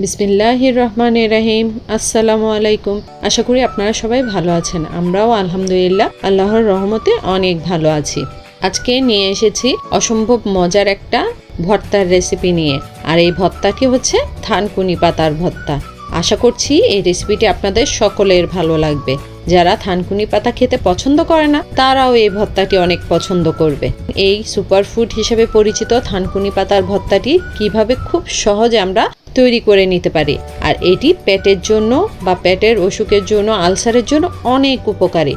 বিসমিল্লাহির রহমানির রহিম। আসসালামু আলাইকুম। আশা করি আপনারা সবাই ভালো আছেন। আমরাও আলহামদুলিল্লাহ আল্লাহর রহমতে অনেক ভালো আছি। আজকে নিয়ে এসেছি অসম্ভব মজার একটা ভর্তার রেসিপি নিয়ে। আর এই ভর্তাটি হচ্ছে থানকুনি পাতার ভর্তা। আশা করছি এই রেসিপিটি আপনাদের সকলের ভালো লাগবে। যারা থানকুনি পাতা খেতে পছন্দ করে না তারাও এই ভর্তাটি অনেক পছন্দ করবে। এই সুপারফুড হিসেবে পরিচিত থানকুনি পাতার ভর্তাটি কিভাবে খুব সহজে আমরা তৈরি করে নিতে পারি, আর এটি পেটের জন্য বা পেটের অসুখের জন্য, আলসারের জন্য অনেক উপকারী।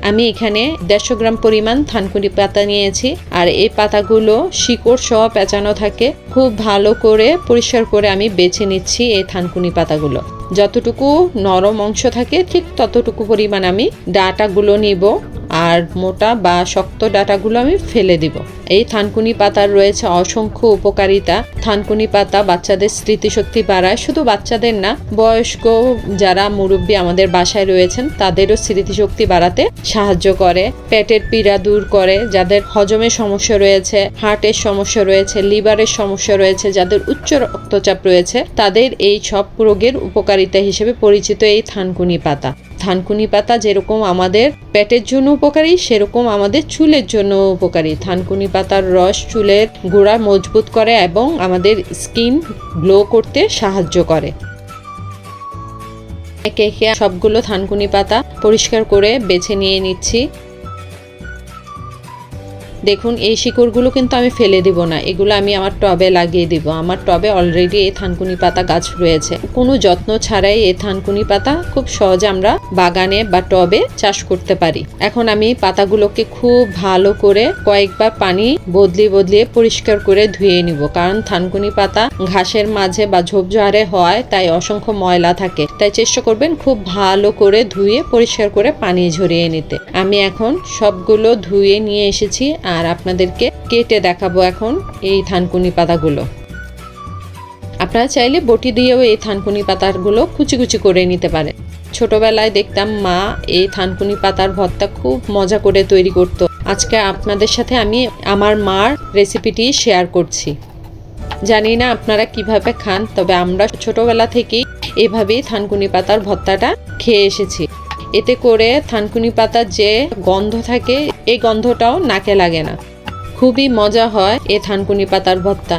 আমি এখানে 150 গ্রাম পরিমাণ থানকুনি পাতা নিয়েছি। আর এই পাতাগুলো শিকড় সহ পেঁচানো থাকে। খুব ভালো করে পরিষ্কার করে আমি বেছে নিচ্ছি এই থানকুনি পাতাগুলো। যতটুকু নরম অংশ থাকে ঠিক ততটুকু পরিমাণ আমি ডাঁটাগুলো নিব, আর মোটা বা শক্ত ডাঁটাগুলো আমি ফেলে দিব। এই থানকুনি পাতার রয়েছে অসংখ্য উপকারিতা। থানকুনি পাতা বাচ্চাদের স্মৃতিশক্তি বাড়ায়, শুধু বাচ্চাদের না, বয়স্ক যারা মুরব্বী আমাদের বাসায় রয়েছেন তাদেরও স্মৃতিশক্তি বাড়াতে সাহায্য করে। পেটের পীড়া দূর করে, যাদের হজমের সমস্যা রয়েছে, হার্টের সমস্যা রয়েছে, লিভারের সমস্যা রয়েছে, যাদের উচ্চ রক্তচাপ রয়েছে, তাদের এই সব রোগের উপকারিতা হিসেবে পরিচিত এই থানকুনি পাতা। থানকুনি পাতা যেরকম আমাদের পেটের জন্য উপকারী, সেরকম আমাদের চুলের জন্য উপকারী। থানকুনি পাতার রস চুলের গোড়া মজবুত করে এবং আমাদের স্কিন গ্লো করতে সাহায্য করে। একে একে সবগুলো থানকুনি পাতা পরিষ্কার করে বেছে নিয়ে নিচ্ছি। দেখুন, এই শিকড়গুলো কিন্তু আমি ফেলে দিব না, এগুলো আমি আমার টবে লাগিয়ে দিব। আমার টবে অলরেডি এই থানকুনি পাতা গাছ রয়েছে। কোনো যত্ন ছাড়াই এই থানকুনি পাতা খুব সহজে আমরা বাগানে বা টবে চাষ করতে পারি। এখন আমি পাতাগুলোকে খুব ভালো করে কয়েকবার পানি বদলিয়ে পরিষ্কার করে ধুয়ে নিব, কারণ থানকুনি পাতা ঘাসের মাঝে বা ঝোপঝাড়ে হয়, তাই অসংখ্য ময়লা থাকে। তাই চেষ্টা করবেন খুব ভালো করে ধুয়ে পরিষ্কার করে পানি ঝরিয়ে নিতে। আমি এখন সবগুলো ধুয়ে নিয়ে এসেছি, আর আপনাদেরকে কেটে দেখাবো এখন এই থানকুনি পাতাগুলো। আপনারা চাইলে বটি দিয়েও এই থানকুনি পাতাগুলো কুচি কুচি করে নিতে পারেন। ছোটবেলায় দেখতাম মা এই থানকুনি পাতার ভর্তা খুব মজা করে তৈরি করত। আজকে আপনাদের সাথে আমি আমার মার রেসিপিটি শেয়ার করছি। জানি না আপনারা কিভাবে খান, তবে আমরা ছোটবেলা থেকেই এভাবেই থানকুনি পাতার ভর্তাটা খেয়ে এসেছি। এতে করে থানকুনি পাতার যে গন্ধ থাকে, এই গন্ধটাও নাকে লাগে না। খুবই মজা হয় এই থানকুনি পাতার ভর্তা।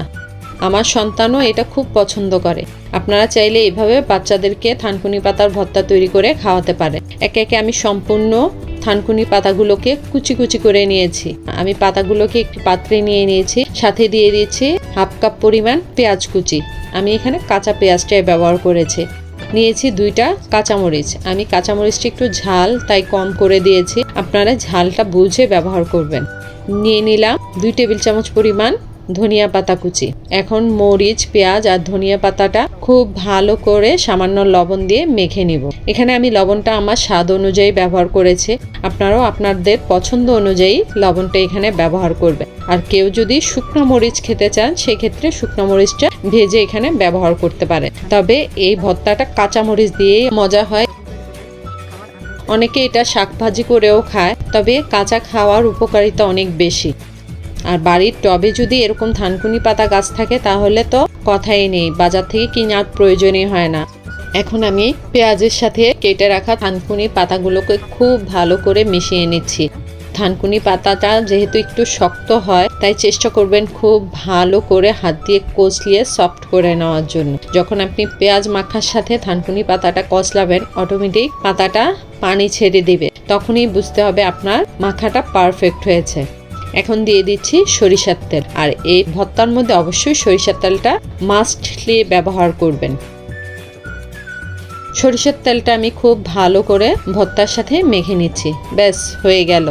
আমার সন্তানও এটা খুব পছন্দ করে। আপনারা চাইলে এভাবে বাচ্চাদেরকে থানকুনি পাতার ভর্তা তৈরি করে খাওয়াতে পারেন। একে একে আমি সম্পূর্ণ থানকুনি পাতাগুলোকে কুচি কুচি করে নিয়েছি। আমি পাতাগুলোকে একটি পাত্রে নিয়ে নিয়েছি, সাথে দিয়ে দিয়েছি 1/2 কাপ পরিমাণ পেঁয়াজ কুচি। আমি এখানে কাঁচা পেঁয়াজটাই ব্যবহার করেছি। নিয়েছি 2টা কাঁচামরিচ। আমি কাঁচামরিচটা একটু ঝাল তাই কম করে দিয়েছি, আপনারা ঝালটা বুঝে ব্যবহার করবেন। নিয়ে নিলাম 2 টেবিল চামচ পরিমাণ ধনিয়া পাতা কুচি। এখন মরিচ, পেঁয়াজ আর ধনিয়া পাতাটা খুব ভালো করে সামান্য লবণ দিয়ে মেখে নিব। এখানে আমি লবণটা আমার স্বাদ অনুযায়ী ব্যবহার করেছি। আপনারাও আপনাদের পছন্দ অনুযায়ী লবণটা এখানে ব্যবহার করবেন। আর কেউ যদি শুকনো মরিচ খেতে চান, সেক্ষেত্রে শুকনো মরিচটা ভেজে এখানে ব্যবহার করতে পারেন। তবে এই ভর্তাটা কাঁচা মরিচ দিয়েই মজা হয়। অনেকে এটা শাক ভাজি করেও খায়, তবে কাঁচা খাওয়ার উপকারিতা অনেক বেশি। আর বাড়ির টবে যদি এরকম থানকুনি পাতা গাছ থাকে তাহলে তো কথাই নেই, বাজার থেকে কেনার প্রয়োজনই হয় না। এখন আমি পেঁয়াজের সাথে কেটে রাখা থানকুনি পাতাগুলোকে খুব ভালো করে মিশিয়ে নিচ্ছি। থানকুনি পাতাটা যেহেতু একটু শক্ত হয়, তাই চেষ্টা করবেন খুব ভালো করে হাত দিয়ে কচলিয়ে সফট করে নেওয়ার জন্য। যখন আপনি পেঁয়াজ মাখার সাথে থানকুনি পাতাটা কচলাবেন, অটোমেটিক পাতাটা পানি ছেড়ে দিবে। তখনই বুঝতে হবে আপনার মাখাটা পারফেক্ট হয়েছে। এখন দিয়ে দিচ্ছি সরিষার তেল। আর এই ভর্তার মধ্যে অবশ্যই সরিষার তেলটা মাস্টলি ব্যবহার করবেন। সরিষার তেলটা আমি খুব ভালো করে ভর্তার সাথে মেখে নিচ্ছি। ব্যাস, হয়ে গেল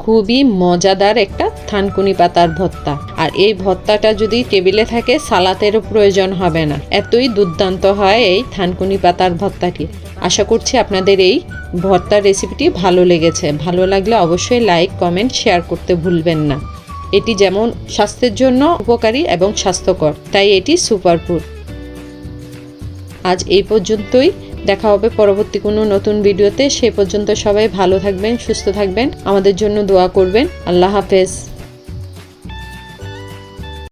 খুবই মজাদার একটা থানকুনি পাতার ভর্তা। আর এই ভর্তাটা যদি টেবিলে থাকে, সালাতেরও প্রয়োজন হবে না। এতই দুর্দান্ত হয় এই থানকুনি পাতার ভর্তাটি। আশা করছি আপনাদের এই ভর্তার রেসিপিটি ভালো লেগেছে। ভালো লাগলে অবশ্যই লাইক, কমেন্ট, শেয়ার করতে ভুলবেন না। এটি যেমন স্বাস্থ্যের জন্য উপকারী এবং স্বাস্থ্যকর, তাই এটি সুপারফুড। আজ এই পর্যন্তই। দেখা হবে পরবর্তী কোনো নতুন ভিডিওতে। সে পর্যন্ত সবাই ভালো থাকবেন, সুস্থ থাকবেন, আমাদের জন্য দোয়া করবেন। আল্লাহ হাফেজ।